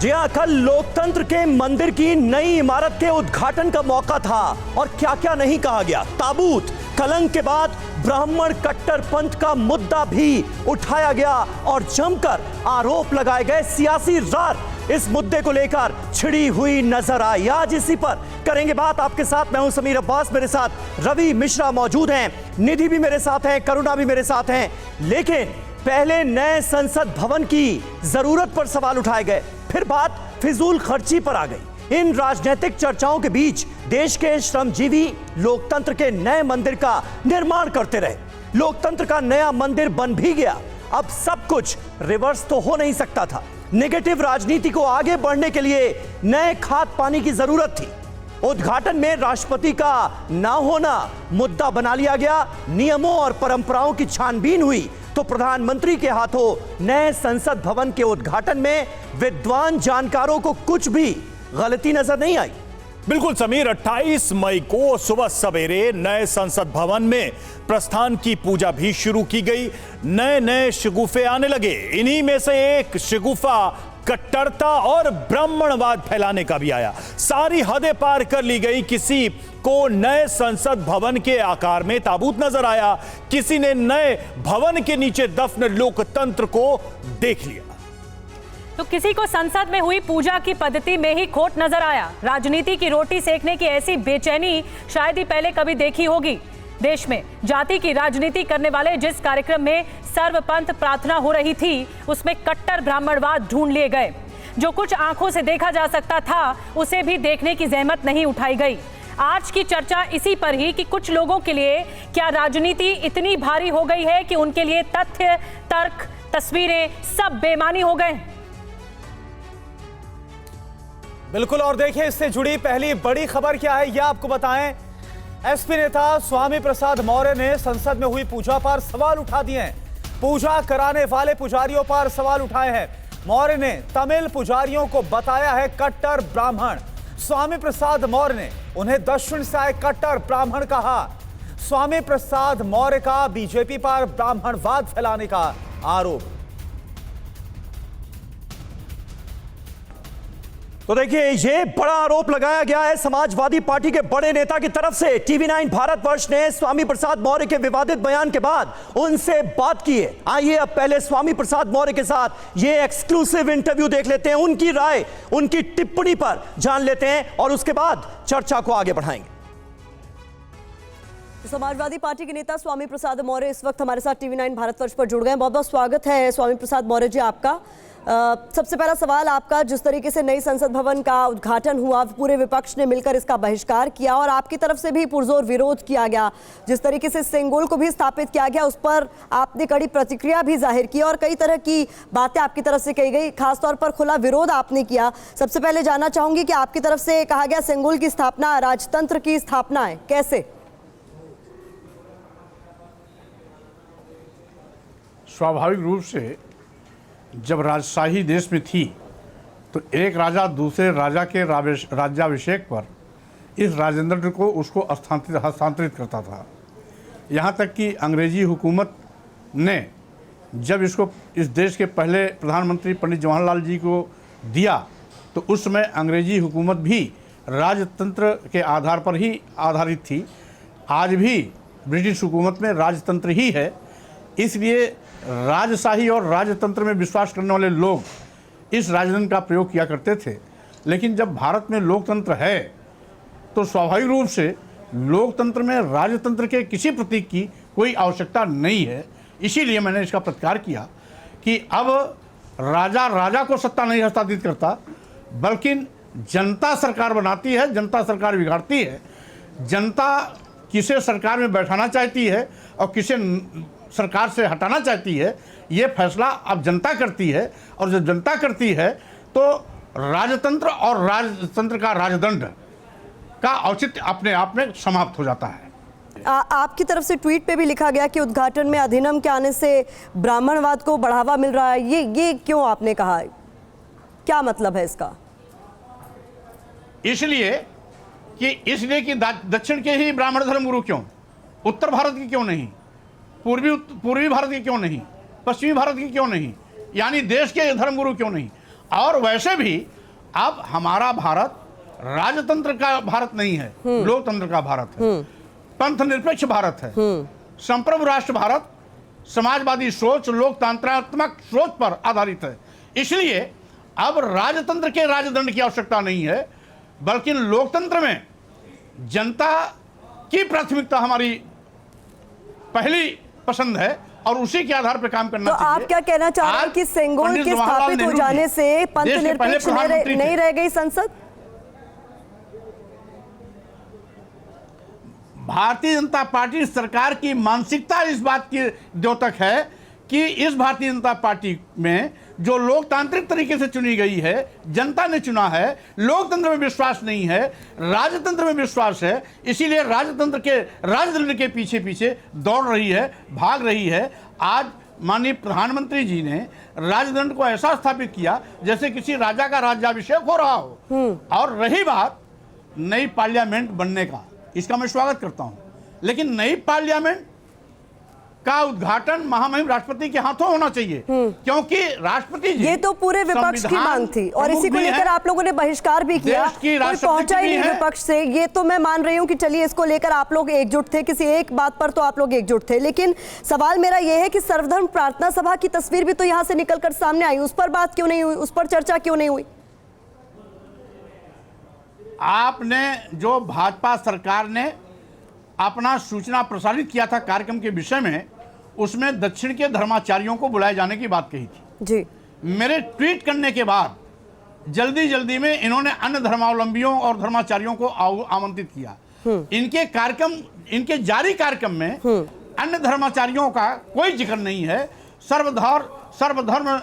जी हां, कल लोकतंत्र के मंदिर की नई इमारत के उद्घाटन का मौका था और क्या क्या नहीं कहा गया। ताबूत, कलंक के बाद ब्राह्मण कट्टरपंथ का मुद्दा भी उठाया गया और जमकर आरोप लगाए गए। सियासी रार इस मुद्दे को लेकर छिड़ी हुई नजर आई। आज इसी पर करेंगे बात। आपके साथ मैं हूं समीर अब्बास, मेरे साथ रवि मिश्रा मौजूद हैं, निधि भी मेरे साथ हैं, करुणा भी मेरे साथ हैं। लेकिन पहले नए संसद भवन की जरूरत पर सवाल उठाए गए, फिर बात फिजूल खर्ची पर आ गई। इन राजनीतिक चर्चाओं के बीच देश के श्रमजीवी लोकतंत्र के नए मंदिर का निर्माण करते रहे। लोकतंत्र का नया मंदिर बन भी गया। अब सब कुछ रिवर्स तो हो नहीं सकता था। नेगेटिव राजनीति को आगे बढ़ने के लिए नए खाद पानी की जरूरत थी। उद्घाटन में राष्ट्रपति का ना होना मुद्दा बना लिया गया। नियमों और परंपराओं की छानबीन हुई तो प्रधानमंत्री के हाथों नए संसद भवन के उद्घाटन में विद्वान जानकारों को कुछ भी गलती नजर नहीं आई। बिल्कुल समीर, 28 मई को सुबह सवेरे नए संसद भवन में प्रस्थान की पूजा भी शुरू की गई। नए नए शगुफे आने लगे। इन्हीं में से एक शगुफा कट्टरता और ब्राह्मणवाद फैलाने का भी आया। सारी हदें पार कर ली गई। किसी को नए संसद भवन के आकार में ताबूत नजर आया, किसी ने नए भवन के नीचे दफन लोकतंत्र को देख लिया, तो किसी को संसद में हुई पूजा की पद्धति में ही खोट नजर आया। राजनीति की रोटी सेकने की ऐसी बेचैनी शायद ही पहले कभी देखी होगी। देश में जाति की राजनीति करने वाले जिस कार्यक्रम में सर्वपंथ प्रार्थना हो रही थी, उसमें कट्टर ब्राह्मणवाद ढूंढ लिए गए। जो कुछ आंखों से देखा जा सकता था, उसे भी देखने की जहमत नहीं उठाई गई। आज की चर्चा इसी पर ही कि कुछ लोगों के लिए क्या राजनीति इतनी भारी हो गई है कि उनके लिए तथ्य, तर्क, तस्वीरें सब बेमानी हो गए। बिल्कुल, और देखिए इससे जुड़ी पहली बड़ी खबर क्या है, यह आपको बताएं। एसपी नेता स्वामी प्रसाद मौर्य ने संसद में हुई पूजा पर सवाल उठा दिए हैं। पूजा कराने वाले पुजारियों पर सवाल उठाए हैं। मौर्य ने तमिल पुजारियों को बताया है कट्टर ब्राह्मण। स्वामी प्रसाद मौर्य ने उन्हें दक्षिण से आए कट्टर ब्राह्मण कहा। स्वामी प्रसाद मौर्य का बीजेपी पर ब्राह्मणवाद फैलाने का आरोप। तो देखिए, ये बड़ा आरोप लगाया गया है समाजवादी पार्टी के बड़े नेता की तरफ से। टीवी9 भारतवर्ष ने स्वामी प्रसाद मौर्य के विवादित बयान के बाद उनसे बात की है। आइए अब पहले स्वामी प्रसाद मौर्य के साथ ये एक्सक्लूसिव इंटरव्यू देख लेते हैं, उनकी राय, उनकी टिप्पणी पर जान लेते हैं और उसके बाद चर्चा को आगे बढ़ाएंगे। समाजवादी पार्टी के नेता स्वामी प्रसाद मौर्य इस वक्त हमारे साथ टीवी9 भारतवर्ष पर जुड़ गए। बहुत बहुत स्वागत है स्वामी प्रसाद मौर्य जी आपका। सबसे पहला सवाल आपका, जिस तरीके से नई संसद भवन का उद्घाटन हुआ, पूरे विपक्ष ने मिलकर इसका बहिष्कार किया और आपकी तरफ से भी पुरजोर विरोध किया गया। जिस तरीके से सेंगोल को भी स्थापित किया गया, उस पर आपने कड़ी प्रतिक्रिया भी जाहिर की और कई तरह की बातें आपकी तरफ से कही गई, खासतौर पर खुला विरोध आपने किया। सबसे पहले जानना चाहूंगी कि आपकी तरफ से कहा गया सेंगोल की स्थापना राजतंत्र की स्थापना है, कैसे? स्वाभाविक रूप से जब राजशाही देश में थी तो एक राजा दूसरे राजा के राज्याभिषेक पर इस राजतंत्र को उसको हस्तांतरित करता था। यहाँ तक कि अंग्रेजी हुकूमत ने जब इसको इस देश के पहले प्रधानमंत्री पंडित जवाहरलाल जी को दिया तो उस समय अंग्रेजी हुकूमत भी राजतंत्र के आधार पर ही आधारित थी। आज भी ब्रिटिश हुकूमत में राजतंत्र ही है। इसलिए राजशाही और राजतंत्र में विश्वास करने वाले लोग इस राजतंत्र का प्रयोग किया करते थे। लेकिन जब भारत में लोकतंत्र है तो स्वाभाविक रूप से लोकतंत्र में राजतंत्र के किसी प्रतीक की कोई आवश्यकता नहीं है। इसीलिए मैंने इसका प्रतिकार किया कि अब राजा को सत्ता नहीं हस्तांतरित करता, बल्कि जनता सरकार बनाती है, जनता सरकार बिगाड़ती है। जनता किसे सरकार में बैठाना चाहती है और किसे सरकार से हटाना चाहती है, ये फैसला अब जनता करती है। और जब जनता करती है तो राजतंत्र और राजतंत्र का राजदंड का औचित्य अपने आप में समाप्त हो जाता है। आपकी तरफ से ट्वीट पे भी लिखा गया कि उद्घाटन में अधिनियम के आने से ब्राह्मणवाद को बढ़ावा मिल रहा है। ये क्यों आपने कहा, क्या मतलब है इसका? इसलिए कि दक्षिण के ही ब्राह्मण धर्मगुरु क्यों, उत्तर भारत के क्यों नहीं, पूर्वी भारत के क्यों नहीं, पश्चिमी भारत के क्यों नहीं, यानी देश के धर्मगुरु क्यों नहीं? और वैसे भी अब हमारा भारत राजतंत्र का भारत नहीं है, लोकतंत्र का भारत है, पंथ निरपेक्ष भारत है, संप्रभु राष्ट्र भारत, समाजवादी सोच, लोकतंत्रात्मक सोच पर आधारित है। इसलिए अब राजतंत्र के राजदंड की आवश्यकता नहीं है, बल्कि लोकतंत्र में जनता की प्राथमिकता हमारी पहली पसंद है और उसी के आधार पर काम करना तो चाहिए। आप क्या कहना चाह रहे हैं कि सेंगोल के स्थापित हो जाने से पंथ निरपेक्ष नहीं रह गई संसद? भारतीय जनता पार्टी सरकार की मानसिकता इस बात की द्योतक है कि इस भारतीय जनता पार्टी में जो लोकतांत्रिक तरीके से चुनी गई है, जनता ने चुना है, लोकतंत्र में विश्वास नहीं है, राजतंत्र में विश्वास है, इसीलिए राजतंत्र के राजदंड के पीछे पीछे दौड़ रही है, भाग रही है। आज माननीय प्रधानमंत्री जी ने राजदंड को ऐसा स्थापित किया जैसे किसी राजा का राज्याभिषेक हो रहा हो। और रही बात नई पार्लियामेंट बनने का, इसका मैं स्वागत करता हूं, लेकिन नई पार्लियामेंट का उद्घाटन महामहिम राष्ट्रपति के हाथों होना चाहिए, क्योंकि राष्ट्रपति जी ये तो पूरे विपक्ष की मांग थी और इसी को लेकर आप लोगों ने बहिष्कार भी किया, कोई पहुंचा ही नहीं विपक्ष से। ये तो मैं मान रही हूं कि चलिए इसको लेकर आप लोग एकजुट थे, किसी एक बात पर तो आप लोग एकजुट थे, लेकिन सवाल मेरा यह है कि सर्वधर्म प्रार्थना सभा की तस्वीर भी तो यहां से निकलकर सामने आई, उस पर बात क्यों नहीं हुई, उस पर चर्चा क्यों नहीं हुई? आपने जो भाजपा सरकार ने अपना सूचना प्रसारित किया था कार्यक्रम के विषय में, उसमें दक्षिण के धर्माचार्यों को बुलाए जाने की बात कही थी जी। मेरे ट्वीट करने के बाद जल्दी जल्दी में इन्होंने अन्य धर्मावलंबियों और धर्माचार्यों को आमंत्रित किया। इनके कार्यक्रम, इनके जारी कार्यक्रम में अन्य धर्माचार्यों का कोई जिक्र नहीं है। सर्वधर्म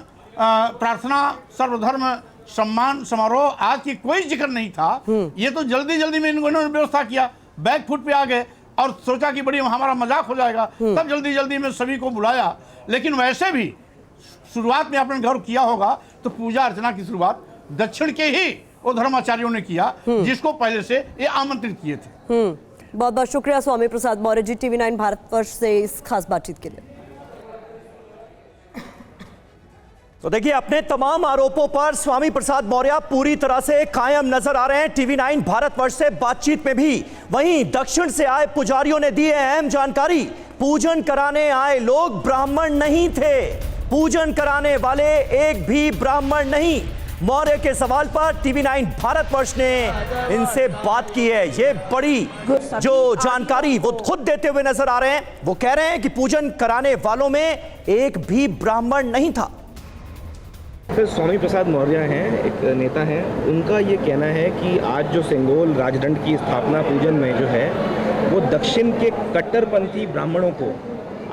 प्रार्थना, सर्वधर्म सम्मान समारोह आज की कोई जिक्र नहीं था। ये तो जल्दी जल्दी में इन्होंने व्यवस्था किया, बैक फुट पे आ गए और सोचा कि बड़ी हमारा मजाक हो जाएगा, तब जल्दी जल्दी में सभी को बुलाया। लेकिन वैसे भी शुरुआत में आपने गौर किया होगा तो पूजा अर्चना की शुरुआत दक्षिण के ही वो धर्माचार्यों ने किया, जिसको पहले से ये आमंत्रित किए थे। बहुत बहुत शुक्रिया स्वामी प्रसाद मौर्य जी, TV9 भारतवर्ष से इस खास बातचीत के लिए। तो देखिए, अपने तमाम आरोपों पर स्वामी प्रसाद मौर्य पूरी तरह से कायम नजर आ रहे हैं TV9 भारतवर्ष से बातचीत में भी। वहीं दक्षिण से आए पुजारियों ने दी है अहम जानकारी। पूजन कराने आए लोग ब्राह्मण नहीं थे, पूजन कराने वाले एक भी ब्राह्मण नहीं। मौर्य के सवाल पर TV9 भारतवर्ष ने इनसे बात की है। ये बड़ी जो जानकारी वो खुद देते हुए नजर आ रहे हैं। वो कह रहे हैं कि पूजन कराने वालों में एक भी ब्राह्मण नहीं था। फिर स्वामी प्रसाद मौर्य हैं, एक नेता हैं, उनका ये कहना है कि आज जो सेंगोल राजदंड की स्थापना पूजन में जो है वो दक्षिण के कट्टरपंथी ब्राह्मणों को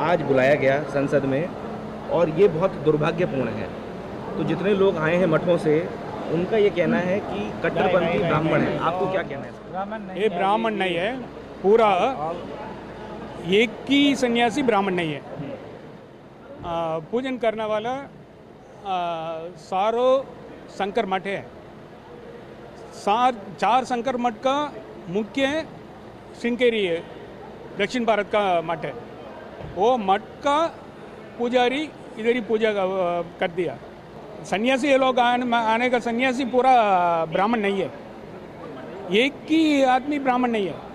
आज बुलाया गया संसद में, और ये बहुत दुर्भाग्यपूर्ण है। तो जितने लोग आए हैं मठों से, उनका ये कहना है कि कट्टरपंथी ब्राह्मण है। आपको क्या कहना है? ये ब्राह्मण नहीं है, पूरा एक ही सन्यासी ब्राह्मण नहीं है। पूजन करने वाला सारो शंकर मठ है। 4 शंकर मठ का मुख्य श्रृंगेरी है, दक्षिण भारत का मठ है। वो मठ का पुजारी इधर ही पूजा कर दिया। सन्यासी ये लोग आने का सन्यासी पूरा ब्राह्मण नहीं है, एक ही आदमी ब्राह्मण नहीं है।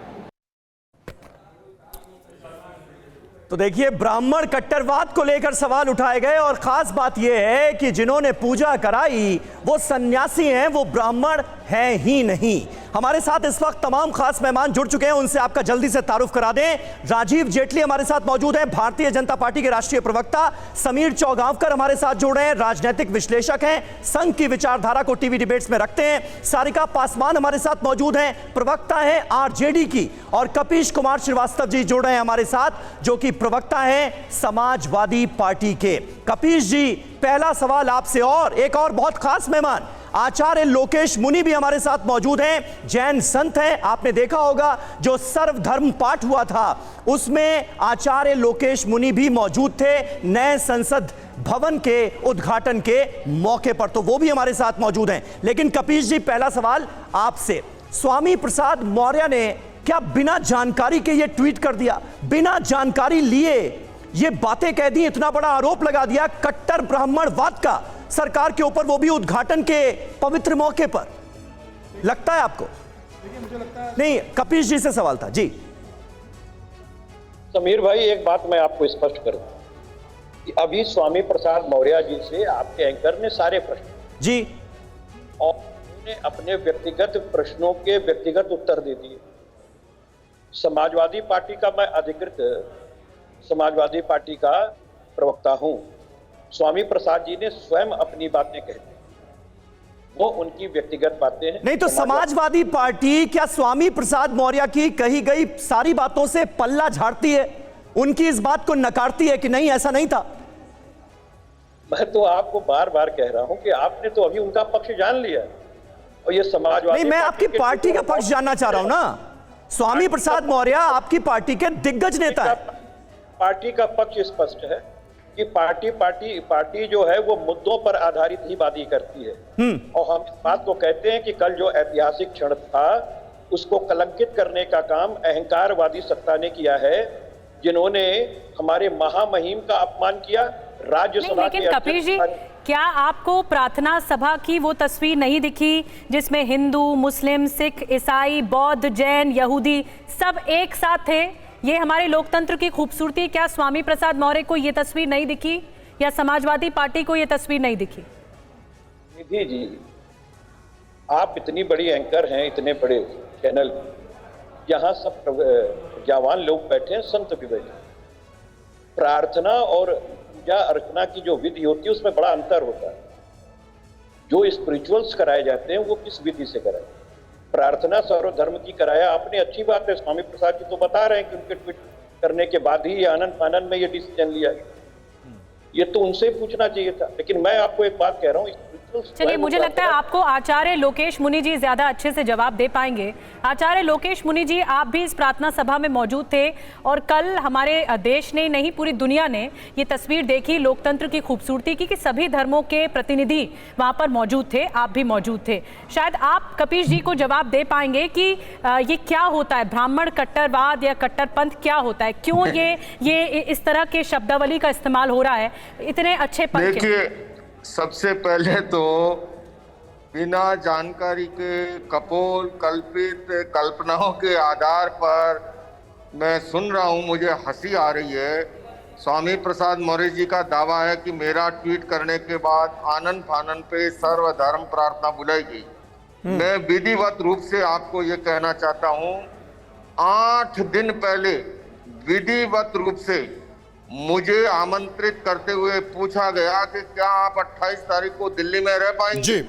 तो देखिए, ब्राह्मण कट्टरवाद को लेकर सवाल उठाए गए और खास बात यह है कि जिन्होंने पूजा कराई वो सन्यासी हैं, वो ब्राह्मण हैं ही नहीं। हमारे साथ इस वक्त तमाम खास मेहमान जुड़ चुके हैं, उनसे आपका जल्दी से तारुफ करा दें। राजीव जेटली हमारे साथ मौजूद हैं, भारतीय जनता पार्टी के राष्ट्रीय प्रवक्ता। समीर चौगांवकर हमारे साथ जुड़ रहे हैं, राजनीतिक विश्लेषक हैं, संघ की विचारधारा को टीवी डिबेट्स में रखते हैं। सारिका पासवान हमारे साथ मौजूद हैं, प्रवक्ता हैं आरजेडी की। और कपीश कुमार श्रीवास्तव जी जुड़ रहे हैं हमारे साथ, जो कि प्रवक्ता हैं समाजवादी पार्टी के। कपीश जी, पहला सवाल आपसे। और एक और बहुत खास मेहमान आचार्य लोकेश मुनि भी हमारे साथ मौजूद हैं, जैन संत हैं। आपने देखा होगा जो सर्वधर्म पाठ हुआ था उसमें आचार्य लोकेश मुनि भी मौजूद थे नए संसद भवन के उद्घाटन के मौके पर, तो वो भी हमारे साथ मौजूद हैं। लेकिन कपीश जी, पहला सवाल आपसे। स्वामी प्रसाद मौर्य ने क्या बिना जानकारी के ये ट्वीट कर दिया, बिना जानकारी लिए ये बातें कह दी, इतना बड़ा आरोप लगा दिया कट्टर ब्राह्मणवाद का? सरकार के ऊपर, वो भी उद्घाटन के पवित्र मौके पर? लगता है आपको? नहीं, कपीश जी से सवाल था जी। समीर भाई, एक बात मैं आपको स्पष्ट करूं कि अभी स्वामी प्रसाद मौर्य जी से आपके एंकर ने सारे प्रश्न जी और उन्होंने अपने व्यक्तिगत प्रश्नों के व्यक्तिगत उत्तर दे दिए। समाजवादी पार्टी का मैं अधिकृत समाजवादी पार्टी का प्रवक्ता हूं। स्वामी प्रसाद जी ने स्वयं अपनी बातें कही, वो उनकी व्यक्तिगत बातें हैं। नहीं तो समाजवादी पार्टी क्या स्वामी प्रसाद मौर्य की कही गई सारी बातों से पल्ला झाड़ती है, उनकी इस बात को नकारती है कि नहीं ऐसा नहीं था? मैं तो आपको बार बार कह रहा हूं कि आपने तो अभी उनका पक्ष जान लिया और ये समाजवादी नहीं, मैं आपकी पार्टी का पक्ष जानना चाह रहा हूं ना। स्वामी प्रसाद मौर्य आपकी पार्टी के दिग्गज नेता है। पार्टी का पक्ष स्पष्ट है कि पार्टी जो है वो मुद्दों पर आधारित ही बातें करती है और हम इस बात को कहते हैं कि कल जो ऐतिहासिक क्षण था उसको कलंकित करने का काम अहंकारवादी सत्ता ने किया है, जिन्होंने हमारे महामहिम का अपमान किया। राज्यसभा लेकिन कपिल जी, क्या आपको प्रार्थना सभा की वो तस्वीर नहीं दिखी जिसमें हिंदू, मुस्लिम, सिख, ईसाई, बौद्ध, जैन, यहूदी सब एक साथ थे? ये हमारे लोकतंत्र की खूबसूरती। क्या स्वामी प्रसाद मौर्य को ये तस्वीर नहीं दिखी या समाजवादी पार्टी को ये तस्वीर नहीं दिखी? निधि जी, आप इतनी बड़ी एंकर हैं, इतने बड़े चैनल, यहाँ सब जवान लोग बैठे हैं, संत भी बैठे। प्रार्थना और पूजा अर्चना की जो विधि होती है उसमें बड़ा अंतर होता है। जो स्पिरिचुअल्स कराए जाते हैं वो किस विधि से कराए? प्रार्थना सर्वधर्म की कराया आपने, अच्छी बात है। स्वामी प्रसाद जी तो बता रहे हैं कि उनके ट्वीट करने के बाद ही आनंद फानन में ये डिसीजन लिया, ये तो उनसे पूछना चाहिए था। लेकिन मैं आपको एक बात कह रहा हूँ, चलिए, मुझे लगता है आपको आचार्य लोकेश मुनि जी ज्यादा अच्छे से जवाब दे पाएंगे। आचार्य लोकेश मुनि जी, आप भी इस प्रार्थना सभा में मौजूद थे और कल हमारे देश ने नहीं पूरी दुनिया ने ये तस्वीर देखी लोकतंत्र की खूबसूरती की कि सभी धर्मों के प्रतिनिधि वहां पर मौजूद थे, आप भी मौजूद थे। शायद आप कपीश जी को जवाब दे पाएंगे कि ये क्या होता है, ब्राह्मण कट्टरवाद या कट्टरपंथ क्या होता है, क्यों ये इस तरह के शब्दावली का इस्तेमाल हो रहा है इतने अच्छे पद के? देखिए, सबसे पहले तो बिना जानकारी के कपोल कल्पित कल्पनाओं के आधार पर मैं सुन रहा हूं, मुझे हंसी आ रही है। स्वामी प्रसाद मौर्य जी का दावा है कि मेरा ट्वीट करने के बाद आनंद फानन पे सर्वधर्म प्रार्थना बुलाई गई। मैं विधिवत रूप से आपको ये कहना चाहता हूं, 8 दिन पहले विधिवत रूप से मुझे आमंत्रित करते हुए पूछा गया कि क्या आप 28 तारीख को दिल्ली में रह पाएंगे जी?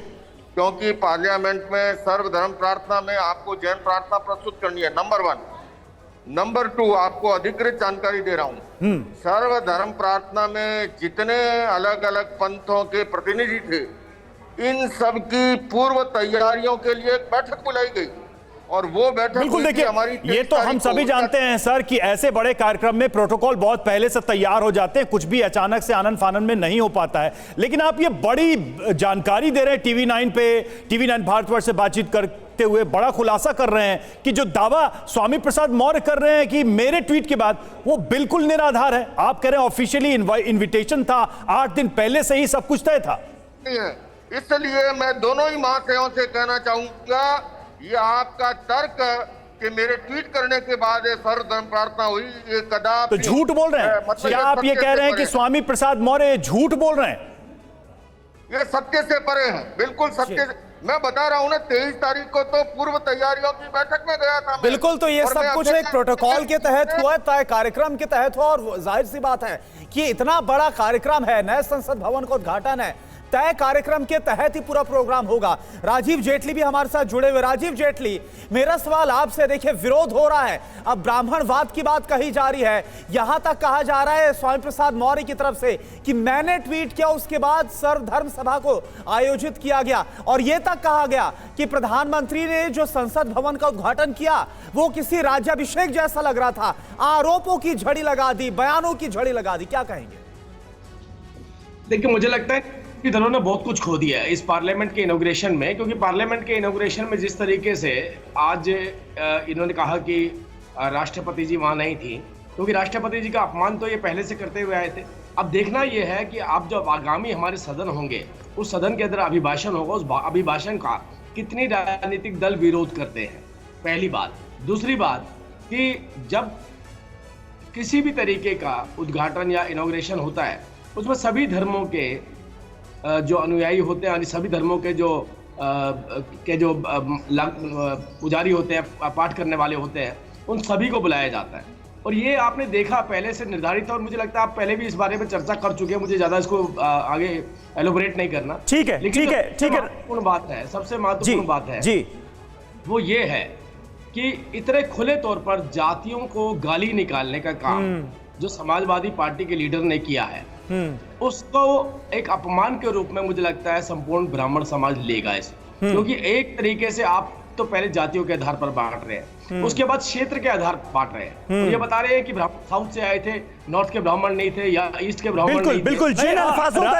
क्योंकि पार्लियामेंट में सर्वधर्म प्रार्थना में आपको जैन प्रार्थना प्रस्तुत करनी है, नंबर 1। नंबर 2, आपको अधिकृत जानकारी दे रहा हूं, सर्वधर्म प्रार्थना में जितने अलग अलग पंथों के प्रतिनिधि थे, इन सब की पूर्व तैयारियों के लिए एक बैठक बुलाई गई और वो बैठक बिल्कुल देखिए, ये तो हम सभी जानते हैं सर कि ऐसे बड़े कार्यक्रम में प्रोटोकॉल बहुत पहले से तैयार हो जाते हैं, कुछ भी अचानक से आनंद फानन में नहीं हो पाता है। लेकिन आप ये बड़ी जानकारी दे रहे हैं TV9 पे, TV9 भारतवर्ष से बातचीत करते हुए बड़ा खुलासा कर रहे हैं कि जो दावा स्वामी प्रसाद मौर्य कर रहे हैं कि मेरे ट्वीट के बाद, वो बिल्कुल निराधार है। आप कह रहे हैं ऑफिशियली इन्विटेशन था, 8 दिन पहले से ही सब कुछ तय था। इसलिए मैं दोनों ही महाशयों से कहना चाहूंगा, ये आपका तर्क कि मेरे ट्वीट करने के बाद सर्वधर्म प्रार्थना हुई, ये कदापि तो झूठ बोल रहे हैं। मतलब क्या आप ये कह रहे हैं कि स्वामी प्रसाद मौर्य झूठ बोल रहे हैं? ये सत्य से परे हैं, बिल्कुल सत्य से। मैं बता रहा हूं ना, 23 तारीख को तो पूर्व तैयारियों की बैठक में गया था। बिल्कुल, तो ये सब कुछ एक प्रोटोकॉल के तहत हुआ, तय कार्यक्रम के तहत हुआ और जाहिर सी बात है कि इतना बड़ा कार्यक्रम है, नए संसद भवन का उद्घाटन है, तय कार्यक्रम के तहत ही पूरा प्रोग्राम होगा। राजीव जेटली भी हमारे साथ जुड़े हुए। राजीव जेटली, मेरा सवाल आपसे, देखिए विरोध हो रहा है, अब ब्राह्मणवाद की बात कही जा रही है, यहां तक कहा जा रहा है स्वामी प्रसाद मौर्य की तरफ से कि मैंने ट्वीट किया, उसके बाद सर्वधर्म सभा को आयोजित किया गया और यह तक कहा गया कि प्रधानमंत्री ने जो संसद भवन का उद्घाटन किया वो किसी राज्याभिषेक जैसा लग रहा था। आरोपों की झड़ी लगा दी, बयानों की झड़ी लगा दी, क्या कहेंगे? देखिए, मुझे लगता है दलों ने बहुत कुछ खो दिया है इस पार्लियामेंट के इनॉग्रेशन में, क्योंकि पार्लियामेंट के इनॉग्रेशन में जिस तरीके से आज इन्होंने कहा कि राष्ट्रपति जी वहां नहीं थी, क्योंकि राष्ट्रपति जी का अपमान तो ये पहले से करते हुए आए थे। अब देखना यह है कि अब जब आगामी हमारे सदन होंगे, उस सदन के अंदर अभिभाषण होगा, उस अभिभाषण का कितनी राजनीतिक दल विरोध करते हैं, पहली बात। दूसरी बात कि जब किसी भी तरीके का उद्घाटन या इनॉग्रेशन होता है, उसमें सभी धर्मों के जो अनुयायी होते हैं, यानी सभी धर्मों के जो पुजारी होते हैं, पाठ करने वाले होते हैं, उन सभी को बुलाया जाता है। और ये आपने देखा पहले से निर्धारित, और मुझे लगता है आप पहले भी इस बारे में चर्चा कर चुके हैं, मुझे ज्यादा इसको आगे एलोबरेट नहीं करना। ठीक है, ठीक है, ठीक है। महत्वपूर्ण बात है, सबसे महत्वपूर्ण बात है जी, वो ये है कि इतने खुले तौर पर जातियों को गाली निकालने का काम जो समाजवादी पार्टी के लीडर ने किया है, उसको एक अपमान के रूप में मुझे लगता है संपूर्ण ब्राह्मण समाज लेगा इसे। क्योंकि एक तरीके से आप तो पहले जातियों के आधार पर बांट रहे हैं, उसके बाद क्षेत्र के आधार पर बांट रहे हैं। तो ये बता रहे हैं कि साउथ से आए थे, नॉर्थ के ब्राह्मण नहीं थे, या ईस्ट के ब्राह्मण नहीं थे। बिल्कुल, जिन अल्फाजों का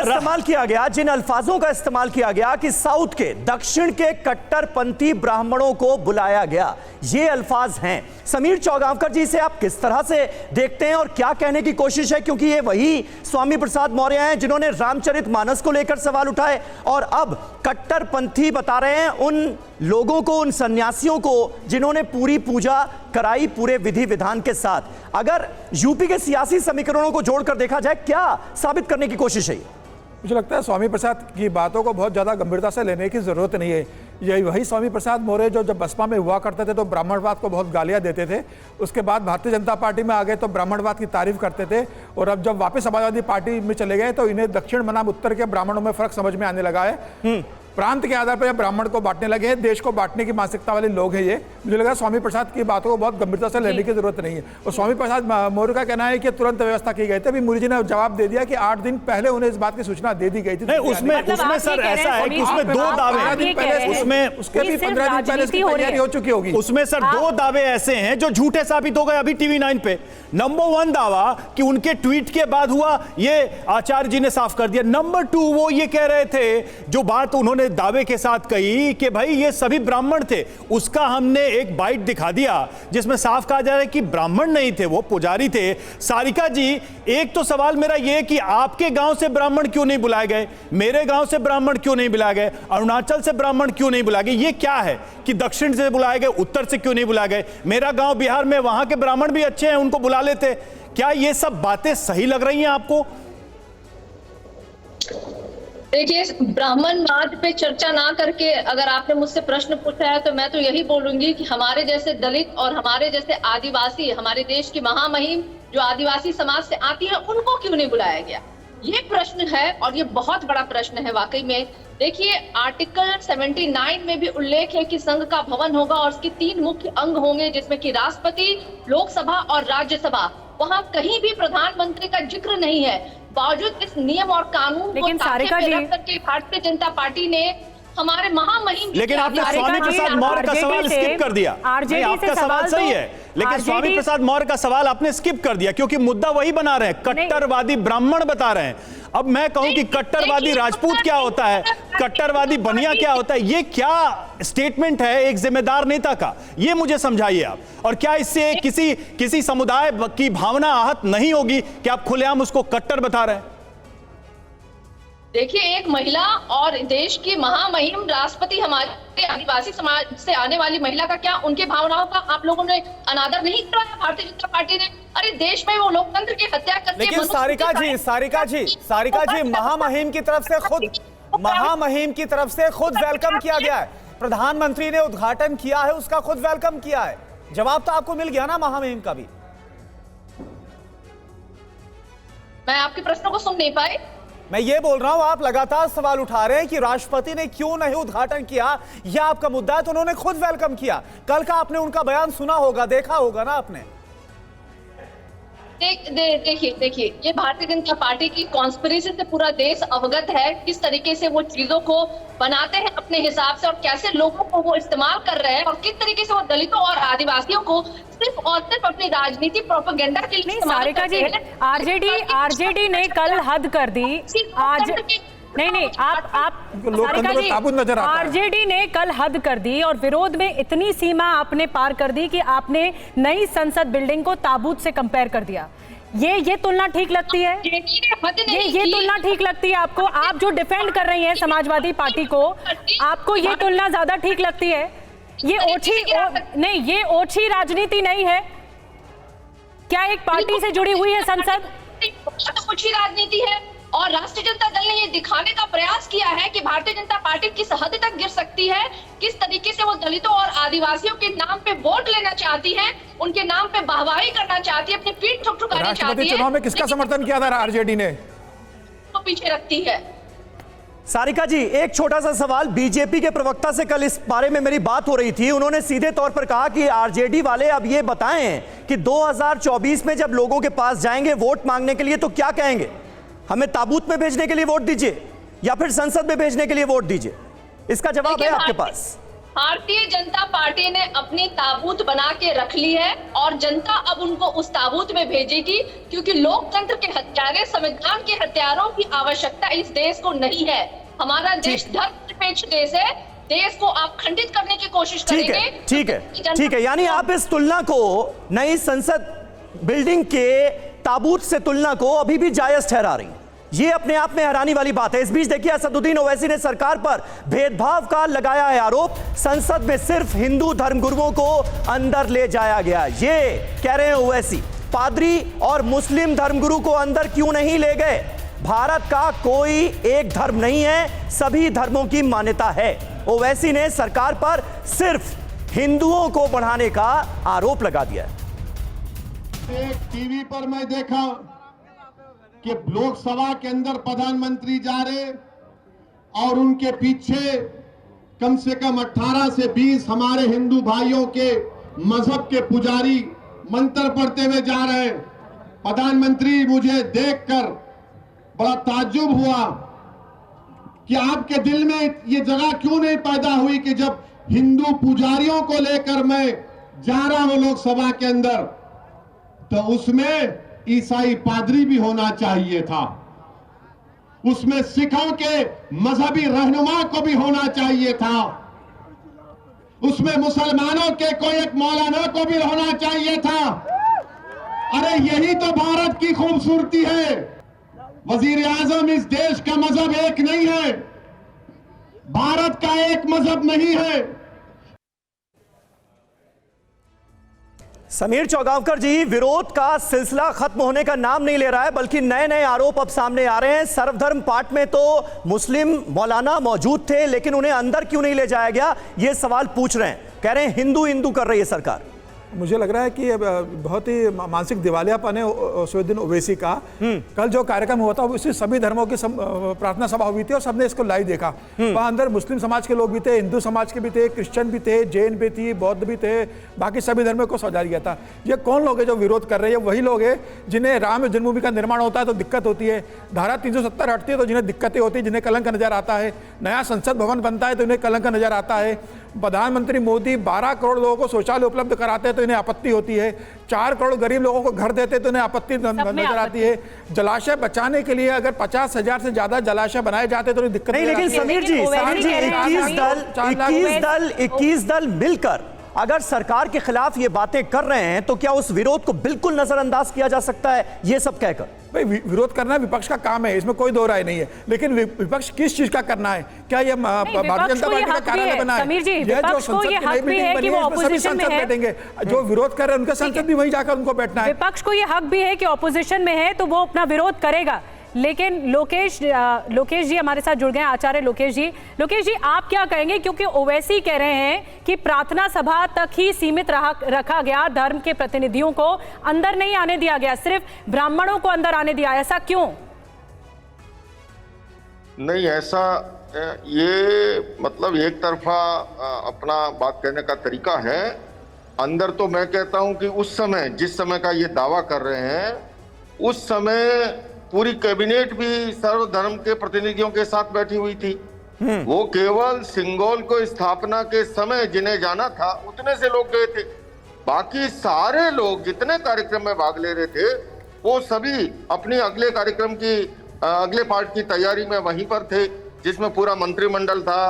इस्तेमाल किया गया कि साउथ के, दक्षिण के कट्टरपंथी ब्राह्मणों को बुलाया गया, ये अल्फाज हैं। समीर चौगांवकर जी, से आप किस तरह से देखते हैं और क्या कहने की कोशिश है? क्योंकि ये वही स्वामी प्रसाद मौर्य हैं जिन्होंने रामचरितमानस को लेकर सवाल उठाए, और अब कट्टरपंथी बता रहे हैं उन लोगों को, उन सन्यासियों को जिन्होंने पूरी पूजा कराई पूरे विधि विधान के साथ। अगर यूपी के सियासी समीकरणों को जोड़कर देखा जाए, क्या साबित करने की कोशिश है? मुझे लगता है स्वामी प्रसाद की बातों को बहुत ज़्यादा गंभीरता से लेने की ज़रूरत नहीं है। यही वही स्वामी प्रसाद मौर्य जो जब बसपा में हुआ करते थे तो ब्राह्मणवाद को बहुत गालियां देते थे, उसके बाद भारतीय जनता पार्टी में आ गए तो ब्राह्मणवाद की तारीफ करते थे, और अब जब वापस समाजवादी पार्टी में चले गए तो इन्हें दक्षिण बनाम उत्तर के ब्राह्मणों में फर्क समझ में आने लगा है। प्रांत के आधार पर ब्राह्मण को बांटने लगे हैं, देश को बांटने की मानसिकता वाले लोग हैं ये। मुझे लगा स्वामी प्रसाद की बातों को बहुत गंभीरता से लेने की जरूरत नहीं है। और स्वामी प्रसाद मौर्य का कहना है कि तुरंत व्यवस्था की गई थी। अभी मुरली जी ने जवाब दे दिया कि 8 दिन पहले उन्हें इस बात की सूचना दे दी गई थी। उसमें सर ऐसा है कि उसमें 2 दावे, उसमें उसके भी 15 दिन पहले इसकी तैयारी हो चुकी होगी। उसमें सर 2 दावे ऐसे हैं जो झूठे साबित हो गए अभी TV9 पे। नंबर 1 दावा कि उनके ट्वीट के बाद हुआ, ये आचार्य जी ने साफ कर दिया। नंबर 2, वो ये कह रहे थे, जो बात उन्होंने दावे के साथ कही कि भाई ये सभी ब्राह्मण थे, उसका हमने एक बाइट दिखा दिया जिसमें साफ कहा जा रहा है कि ब्राह्मण नहीं थे, वो पुजारी थे। सारिका जी, एक तो सवाल मेरा ये कि आपके गांव से ब्राह्मण क्यों नहीं बुलाए गए, मेरे गांव से ब्राह्मण क्यों नहीं बुलाए गए, अरुणाचल से ब्राह्मण क्यों नहीं बुलाए गए? ये क्या है कि दक्षिण से बुलाए गए, उत्तर से क्यों नहीं बुलाए गए? मेरा गांव बिहार में, वहां के ब्राह्मण भी अच्छे हैं, उनको बुला लेते। क्या ये सब बातें सही लग रही हैं आपको? देखिए, ब्राह्मणवाद पे चर्चा ना करके अगर आपने मुझसे प्रश्न पूछा है तो मैं तो यही बोलूंगी कि हमारे जैसे दलित और हमारे जैसे आदिवासी, हमारे देश की महामहिम जो आदिवासी समाज से आती है, उनको क्यों नहीं बुलाया गया? ये प्रश्न है, और ये बहुत बड़ा प्रश्न है वाकई में। देखिए, आर्टिकल 79 में भी उल्लेख है कि संघ का भवन होगा और उसके 3 मुख्य अंग होंगे, जिसमें कि राष्ट्रपति, लोकसभा और राज्यसभा। वहाँ कहीं भी प्रधानमंत्री का जिक्र नहीं है। बावजूद इस नियम और कानून को ताके पे रख करके भारतीय जनता पार्टी ने हमारे महामहिम, लेकिन आपने स्वामी प्रसाद मौर्य का सवाल स्किप कर दिया। आपका सवाल सही है, लेकिन स्वामी प्रसाद मौर्य का सवाल आपने स्किप कर दिया, क्योंकि मुद्दा वही बना रहे हैं, कट्टरवादी ब्राह्मण बता रहे हैं। अब मैं कहूं कि कट्टरवादी राजपूत क्या होता है, कट्टरवादी बनिया क्या होता है, ये क्या स्टेटमेंट है एक जिम्मेदार नेता का, ये मुझे समझाइए आप। और क्या इससे किसी समुदाय की भावना आहत नहीं होगी कि आप खुलेआम उसको कट्टर बता रहे हैं? देखिए, एक महिला और देश की महामहिम राष्ट्रपति हमारे आदिवासी समाज से आने वाली महिला का क्या, उनके भावनाओं का आप लोगों ने अनादर नहीं कराया भारतीय जनता पार्टी ने? अरे देश में वो लोकतंत्र की हत्या करते। लेकिन सारिका जी, महामहिम की तरफ से खुद वेलकम किया गया है। प्रधानमंत्री ने उद्घाटन किया है, उसका खुद वेलकम किया है। जवाब तो आपको मिल गया ना महामहिम का भी। मैं आपके प्रश्नों को सुन नहीं पाई। मैं ये बोल रहा हूं, आप लगातार सवाल उठा रहे हैं कि राष्ट्रपति ने क्यों नहीं उद्घाटन किया, यह आपका मुद्दा है, तो उन्होंने खुद वेलकम किया। कल का आपने उनका बयान सुना होगा, देखा होगा ना आपने। देखिए, ये भारतीय जनता पार्टी की कॉन्स्पिरेसी से पूरा देश अवगत है, किस तरीके से वो चीजों को बनाते हैं अपने हिसाब से और कैसे लोगों को वो इस्तेमाल कर रहे हैं, और किस तरीके से वो दलितों और आदिवासियों को सिर्फ और सिर्फ अपनी राजनीति प्रोपेगेंडा के लिए इस्तेमाल करते हैं। आरजेडी ने कल हद कर दी। आज नहीं, आरजेडी ने कल हद कर दी और विरोध में इतनी सीमा आपने पार कर दी कि आपने नई संसद बिल्डिंग को ताबूत से कंपेयर कर दिया। ये तुलना ठीक लगती है? ये तुलना ठीक लगती है आपको? आप जो डिफेंड कर रही हैं समाजवादी पार्टी को, आपको ये तुलना ज्यादा ठीक लगती है? ये नहीं, ये ओछी राजनीति नहीं है क्या? एक पार्टी से जुड़ी हुई है संसद, तो ओछी राजनीति है। और राष्ट्रीय जनता दल ने ये दिखाने का प्रयास किया है कि भारतीय जनता पार्टी किस हद तक गिर सकती है, किस तरीके से वो दलितों और आदिवासियों के नाम पे वोट लेना चाहती है, उनके नाम पे वाहवाही करना चाहती है, अपनी पीठ ठुकरानी चाहती है। चुनाव में किसका समर्थन किया था आरजेडी ने? तो पीछे रखती है। सारिका जी, एक छोटा सा सवाल। बीजेपी के प्रवक्ता से कल इस बारे में मेरी बात हो रही थी। उन्होंने सीधे तौर पर कहा कि आरजेडी वाले अब ये बताएं कि 2024 में जब लोगों के पास जाएंगे वोट मांगने के लिए तो क्या कहेंगे? हमें ताबूत में भेजने के लिए वोट दीजिए या फिर संसद में भेजने के लिए वोट दीजिए? इसका जवाब है आपके पास? भारतीय जनता पार्टी ने अपनी ताबूत बना के रख ली है और जनता अब उनको उस ताबूत में भेजेगी, क्योंकि लोकतंत्र के हत्यारे, संविधान के हत्यारों की आवश्यकता इस देश को नहीं है। हमारा देश धर्मनिरपेक्ष देश है। देश को आप खंडित करने की कोशिश करेंगे। ठीक है, यानी आप इस तुलना को नई संसद बिल्डिंग के ताबूत से तुलना को अभी भी जायज ठहरा रही है। ये अपने आप में हैरानी वाली बात है। इस बीच देखिए, असदुद्दीन ओवैसी ने सरकार पर भेदभाव का लगाया है आरोप। संसद में सिर्फ हिंदू धर्मगुरुओं को अंदर ले जाया गया। ये कह रहे हैं ओवैसी, पादरी और मुस्लिम धर्मगुरु को अंदर क्यों नहीं ले गए? भारत का कोई एक धर्म नहीं है, सभी धर्मों की मान्यता है। ओवैसी ने सरकार पर सिर्फ हिंदुओं को बढ़ाने का आरोप लगा दिया है। एक टीवी पर मैं देखा कि लोकसभा के अंदर प्रधानमंत्री जा रहे और उनके पीछे कम से कम 18 से 20 हमारे हिंदू भाइयों के मजहब के पुजारी मंत्र पढ़ते हुए जा रहे हैं। प्रधानमंत्री, मुझे देखकर बड़ा ताज्जुब हुआ कि आपके दिल में ये जगह क्यों नहीं पैदा हुई कि जब हिंदू पुजारियों को लेकर मैं जा रहा हूं लोकसभा के अंदर, तो उसमें ईसाई पादरी भी होना चाहिए था, उसमें सिखों के मजहबी रहनुमा को भी होना चाहिए था, उसमें मुसलमानों के कोई एक मौलाना को भी होना चाहिए था। अरे यही तो भारत की खूबसूरती है। वजीर आजम, इस देश का मजहब एक नहीं है, भारत का एक मजहब नहीं है। समीर चौगांवकर जी, विरोध का सिलसिला खत्म होने का नाम नहीं ले रहा है, बल्कि नए नए आरोप अब सामने आ रहे हैं। सर्वधर्म पाठ में तो मुस्लिम मौलाना मौजूद थे, लेकिन उन्हें अंदर क्यों नहीं ले जाया गया, ये सवाल पूछ रहे हैं। कह रहे हैं हिंदू हिंदू कर रही है सरकार। मुझे लग रहा है कि बहुत ही मानसिक दिवालियापन है असदुद्दीन ओवैसी का। कल जो कार्यक्रम हुआ था उसमें सभी धर्मों की प्रार्थना सभा हुई थी और सबने इसको लाइव देखा। वहां अंदर मुस्लिम समाज के लोग भी थे, हिंदू समाज के भी थे, क्रिश्चियन भी थे, जैन भी थी, बौद्ध भी थे, बाकी सभी धर्मों को सजा दिया था। ये कौन लोग हैं जो विरोध कर रहे हैं? वही लोग हैं जिन्हें राम जन्मभूमि का निर्माण होता है तो दिक्कत होती है, धारा 370 हटती है तो जिन्हें दिक्कतें होती है, जिन्हें कलंक नजर आता है, नया संसद भवन बनता है तो इन्हें कलंक नजर आता है, प्रधानमंत्री मोदी 12 करोड़ लोगों को शौचालय उपलब्ध कराते हैं तो इन्हें आपत्ति होती है, 4 करोड़ गरीब लोगों को घर देते तो इन्हें आपत्ति नजर आती है, जलाशय बचाने के लिए अगर 50,000 से ज्यादा जलाशय बनाए जाते तो दिक्कत नहीं। लेकिन समीर जी 21 दल मिलकर अगर सरकार के खिलाफ ये बातें कर रहे हैं तो क्या उस विरोध को बिल्कुल नजरअंदाज किया जा सकता है? ये सब कहकर भाई विरोध करना विपक्ष का काम है, इसमें कोई दो राय नहीं है, लेकिन विपक्ष किस चीज का करना है? क्या ये भारतीय जनता पार्टी का कार्यालय बना है? ये जो संसद की नई बिल्डिंग बनी है इसमें सभी सांसद बैठेंगे, जो विरोध कर रहे हैं उनके सांसद भी वहीं जाकर उनको बैठना है। विपक्ष को ये हक भी है कि ऑपोजिशन में है तो वो अपना विरोध करेगा। लेकिन लोकेश जी हमारे साथ जुड़ गए हैं, आचार्य लोकेश जी आप क्या कहेंगे? क्योंकि ओवैसी कह रहे हैं कि प्रार्थना सभा तक ही सीमित रखा गया, धर्म के प्रतिनिधियों को अंदर नहीं आने दिया गया, सिर्फ ब्राह्मणों को अंदर आने दिया। ऐसा क्यों? नहीं, ऐसा ये मतलब एक तरफा अपना बात कहने का तरीका है। अंदर तो मैं कहता हूं कि उस समय जिस समय का ये दावा कर रहे हैं उस समय पूरी कैबिनेट भी सर्वधर्म के प्रतिनिधियों के साथ बैठी हुई थी। वो केवल सिंगोल को स्थापना के समय जिन्हें जाना था उतने से लोग गए थे, बाकी सारे लोग जितने कार्यक्रम में भाग ले रहे थे वो सभी अपनी अगले कार्यक्रम की अगले पार्ट की तैयारी में वहीं पर थे, जिसमें पूरा मंत्रिमंडल था,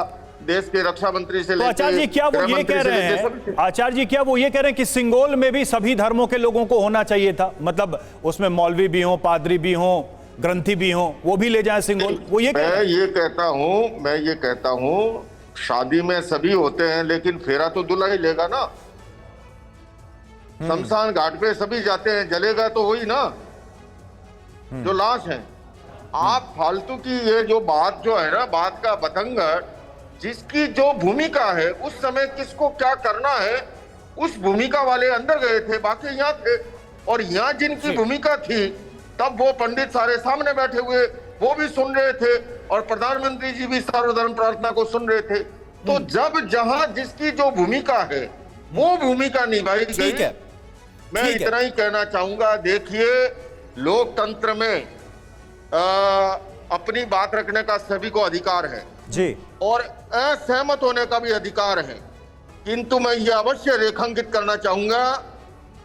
देश के रक्षा मंत्री से तो लेकर आचार्य जी क्या वो ये कह रहे हैं, आचार्य जी क्या वो ये कह रहे हैं कि सिंगोल में भी सभी धर्मों के लोगों को होना चाहिए था, मतलब उसमें मौलवी भी हो, पादरी भी हो, ग्रंथी भी हो, वो भी ले जाए सिंगोल? वो ये मैं ये कहता हूँ शादी में सभी होते हैं, लेकिन फेरा तो दूल्हा ही लेगा ना। शमशान घाट पे सभी जाते हैं, जलेगा तो वही ना जो लाश है। आप फालतू की ये जो बात जो है ना, बात का बतंगड़, जिसकी जो भूमिका है उस समय किसको क्या करना है उस भूमिका वाले अंदर गए थे, बाकी यहाँ थे। और यहाँ जिनकी भूमिका थी तब वो पंडित सारे सामने बैठे हुए वो भी सुन रहे थे और प्रधानमंत्री जी भी सर्वधर्म प्रार्थना को सुन रहे थे। तो जब जहां जिसकी जो भूमिका है वो भूमिका निभाई गई। मैं इतना ही कहना चाहूंगा, देखिए लोकतंत्र में अपनी बात रखने का सभी को अधिकार है जी, और असहमत होने का भी अधिकार है, किंतु मैं ये अवश्य रेखांकित करना चाहूंगा,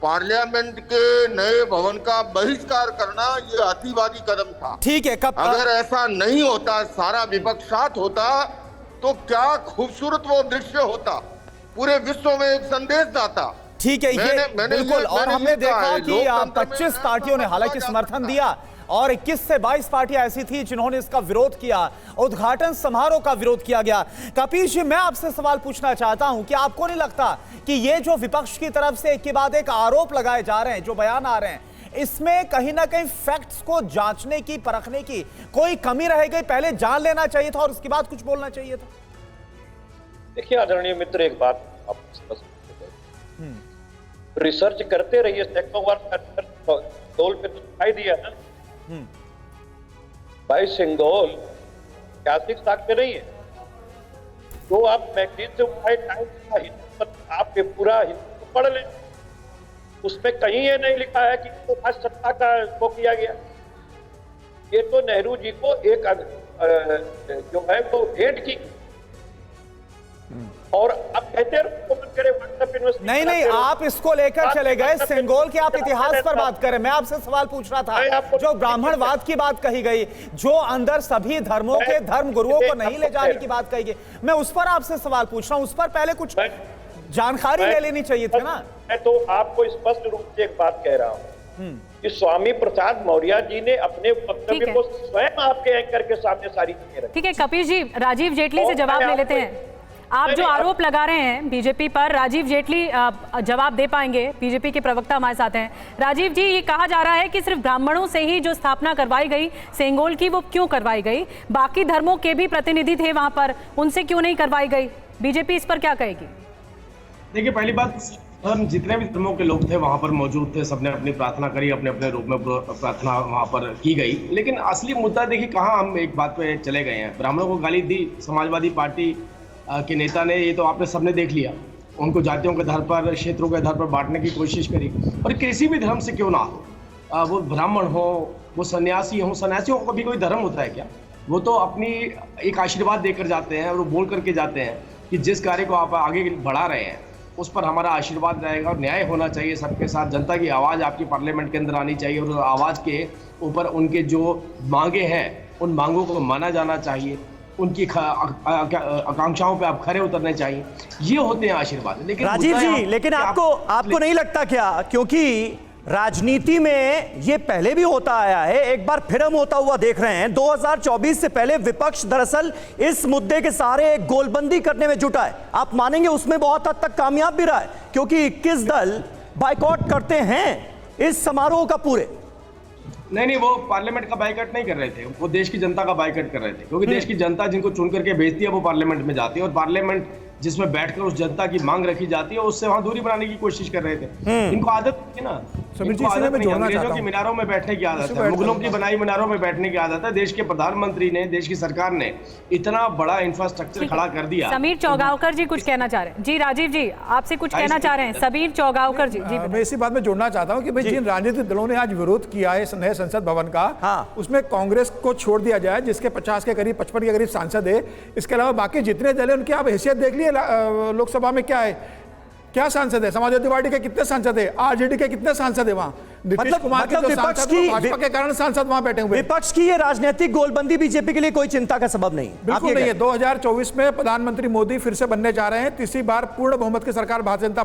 पार्लियामेंट के नए भवन का बहिष्कार करना ये अतिवादी कदम था। ठीक है, कब अगर ऐसा नहीं होता, सारा विपक्ष साथ होता, तो क्या खूबसूरत वो दृश्य होता, पूरे विश्व में एक संदेश जाता। ठीक है, ये बिल्कुल। और हमने देखा कि 25 पार्टियों ने हालांकि समर्थन दिया और 21 से 22 पार्टियां ऐसी थी जिन्होंने इसका विरोध किया। उद्घाटन समारोह का विरोध किया गया। कपिल जी, मैं आपसे सवाल पूछना चाहता हूं कि आपको नहीं लगता कि ये जो विपक्ष की तरफ से एक के बाद एक आरोप लगाए जा रहे हैं, जो बयान आ रहे हैं, इसमें कहीं ना कहीं फैक्ट्स को जांचने की, परखने की कोई कमी रह गई? पहले जान लेना चाहिए था और उसके बाद कुछ बोलना चाहिए था। देखिए आदरणीय मित्र, एक बात आप स्पष्ट रिसर्च करते रहिए, सैकड़ों बार तौल पे तो दिखाई दिया ना भाई, सिंगोल ऐतिहासिक साक्ष्य नहीं है। तो आप मैगजीन से उठाए टाइम आप पूरा हिंदू पढ़ लें, उसमें कहीं ये नहीं लिखा है कि तो राष्ट्र सत्ता का वो किया गया। ये तो नेहरू जी को एक जो है वो भेंट की, और अब कहते नहीं, आप इसको लेकर चले गए सिंगोल के, आप इतिहास पर बात करें। मैं आपसे सवाल पूछ रहा था, जो ब्राह्मणवाद की बात कही गई, जो अंदर सभी धर्मों के धर्म गुरुओं को नहीं ले जाने की बात कही गई, मैं उस पर आपसे सवाल पूछ रहा हूं। उस पर पहले कुछ जानकारी ले लेनी चाहिए थी ना। मैं तो आपको स्पष्ट रूप से एक बात कह रहा हूं कि स्वामी प्रसाद मौर्य जी ने अपने वक्तव्य को स्वयं आपके एंकर के सामने सारी चीजें रखी। ठीक है कपिल जी, राजीव जेटली से जवाब ले लेते हैं। आप जो आरोप लगा रहे हैं बीजेपी पर, राजीव जेटली जवाब दे पाएंगे, बीजेपी के प्रवक्ता हमारे साथ हैं। राजीव जी, ये कहा जा रहा है कि सिर्फ ब्राह्मणों से ही जो स्थापना करवाई गई सेंगोल की, वो क्यों करवाई गई? बाकी धर्मों के भी प्रतिनिधि थे वहां पर, उनसे क्यों नहीं करवाई गई? बीजेपी इस पर क्या कहेगी? देखिए, पहली बात, हम जितने भी धर्मों के लोग थे वहां पर मौजूद थे, सबने अपनी प्रार्थना करी, अपने अपने रूप में प्रार्थना वहां पर की गई। लेकिन असली मुद्दा देखिए कहाँ हम एक बात पे चले गए हैं। ब्राह्मणों को गाली दी समाजवादी पार्टी के नेता ने, ये तो आपने सबने देख लिया। उनको जातियों के आधार पर, क्षेत्रों के आधार पर बांटने की कोशिश करी, और किसी भी धर्म से क्यों ना हो, वो ब्राह्मण हो, वो सन्यासी हो, सन्यासियों को कभी कोई धर्म होता है क्या? वो तो अपनी एक आशीर्वाद देकर जाते हैं और वो बोल करके जाते हैं कि जिस कार्य को आप आगे बढ़ा रहे हैं उस पर हमारा आशीर्वाद रहेगा और न्याय होना चाहिए सबके साथ। जनता की आवाज़ आपकी पार्लियामेंट के अंदर आनी चाहिए और उस आवाज़ के ऊपर उनके जो मांगे हैं उन मांगों को माना जाना चाहिए, उनकी आकांक्षाओं पे आप खरे उतरने चाहिए। ये होते हैं आशीर्वाद। लेकिन राजीव जी, लेकिन आपको नहीं लगता क्या, क्योंकि राजनीति में ये पहले भी होता आया है, एक बार फिर हम होता हुआ देख रहे हैं। 2024 से पहले विपक्ष दरअसल इस मुद्दे के सहारे एक गोलबंदी करने में जुटा है। आप मानेंगे उसमें बहुत हद तक कामयाब भी रहा है, क्योंकि 21 दल बाइकआउट करते हैं इस समारोह का पूरे। नहीं, वो पार्लियामेंट का बाइकआउट नहीं कर रहे थे, वो देश की जनता का बाइकआउट कर रहे थे, क्योंकि देश की जनता जिनको चुन करके भेजती है वो पार्लियामेंट में जाती है, और पार्लियामेंट जिसमें बैठकर उस जनता की मांग रखी जाती है उससे वहां दूरी बनाने की कोशिश कर रहे थे। इनको आदत थी ना, अंग्रेजों की मीनारों में बैठने की आदत है, मुगलों की बनाई मीनारों में बैठने की आदत है। देश के प्रधानमंत्री ने, देश की सरकार ने इतना बड़ा इंफ्रास्ट्रक्चर खड़ा कर दिया। समीर चौगावकर जी कुछ कहना चाह रहे हैं। जी राजीव जी, आपसे कुछ कहना चाह रहे हैं। समीर चौगावकर जी। मैं इसी बात में जोड़ना चाहता हूँ कि भाई जिन राजनीतिक दलों ने आज विरोध किया है नए संसद भवन का, उसमें कांग्रेस को छोड़ दिया जाए जिसके 50 के करीब, 55 के करीब सांसद है। इसके अलावा बाकी जितने दल हैं उनकी आप हैसियत देख लिए लोकसभा में क्या है। क्या सांसद है? समाजवादी पार्टी के कितने सांसद है? आरजेडी के कितने सांसद है वहां? नीतीश कुमार के जो विपक्ष सांसद हैं, की भाजपा के कारण सांसद वहां बैठे हुए हैं। विपक्ष की ये राजनीतिक गोलबंदी बीजेपी के लिए कोई चिंता का सबब नहीं। आप बिल्कुल ये नहीं है। कहें। 2024 में प्रधानमंत्री मोदी फिर से बनने जा रहे हैं। तीसरी बार पूर्ण बहुमत की सरकार भारतीय जनता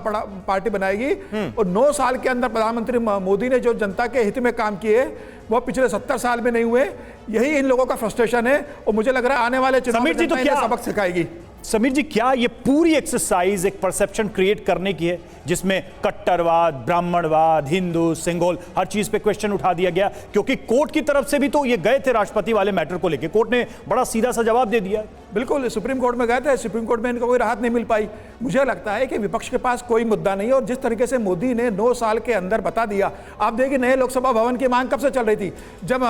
पार्टी बनाएगी और 9 साल के अंदर प्रधानमंत्री मोदी ने जो जनता के हित में काम किए वो पिछले 70 साल में नहीं हुए। यही इन लोगों का फ्रस्ट्रेशन है और मुझे लग रहा है आने वाले चुनाव में समीर जी, तो जनता इन्हें क्या सबक सिखाएगी। समीर जी, क्या ये पूरी एक्सरसाइज एक परसेप्शन क्रिएट करने की है जिसमें कट्टरवाद, ब्राह्मणवाद, हिंदू, सिंगोल, हर चीज पे क्वेश्चन उठा दिया गया? क्योंकि कोर्ट की तरफ से भी तो ये गए थे राष्ट्रपति वाले मैटर को लेकर, कोर्ट ने बड़ा सीधा सा जवाब दे दिया। बिल्कुल, सुप्रीम कोर्ट में गए थे, सुप्रीम कोर्ट में इनको कोई राहत नहीं मिल पाई। मुझे लगता है कि विपक्ष के पास कोई मुद्दा नहीं है और जिस तरीके से मोदी ने 9 साल के अंदर बता दिया। आप देखिए, नए लोकसभा भवन की मांग कब से चल रही थी? जब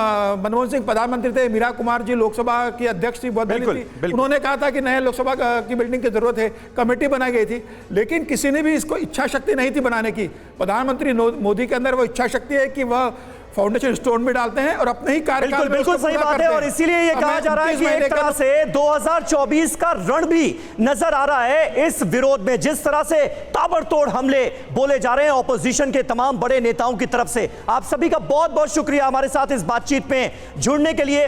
मनमोहन सिंह प्रधानमंत्री थे, मीरा कुमार जी लोकसभा की अध्यक्ष थी, उन्होंने कहा था कि नए लोकसभा की बिल्डिंग की जरूरत है, कमेटी बनाई गई थी, लेकिन किसी ने भी इसको इच्छा शक्ति नहीं थी बनाने की। प्रधानमंत्री मोदी के अंदर वो इच्छा शक्ति है कि वह फाउंडेशन स्टोन भी डालते हैं और अपने ही कार्यकाल में बिल्कुल सही बात है। और इसीलिए ये कहा जा रहा है कि एक तरह से 2024 का रण भी नजर आ रहा है इस विरोध में, जिस तरह से ताबड़तोड़ हमले बोले जा रहे हैं ऑपोजिशन के तमाम बड़े नेताओं की तरफ से। आप सभी का बहुत बहुत शुक्रिया हमारे साथ इस बातचीत में जुड़ने के लिए।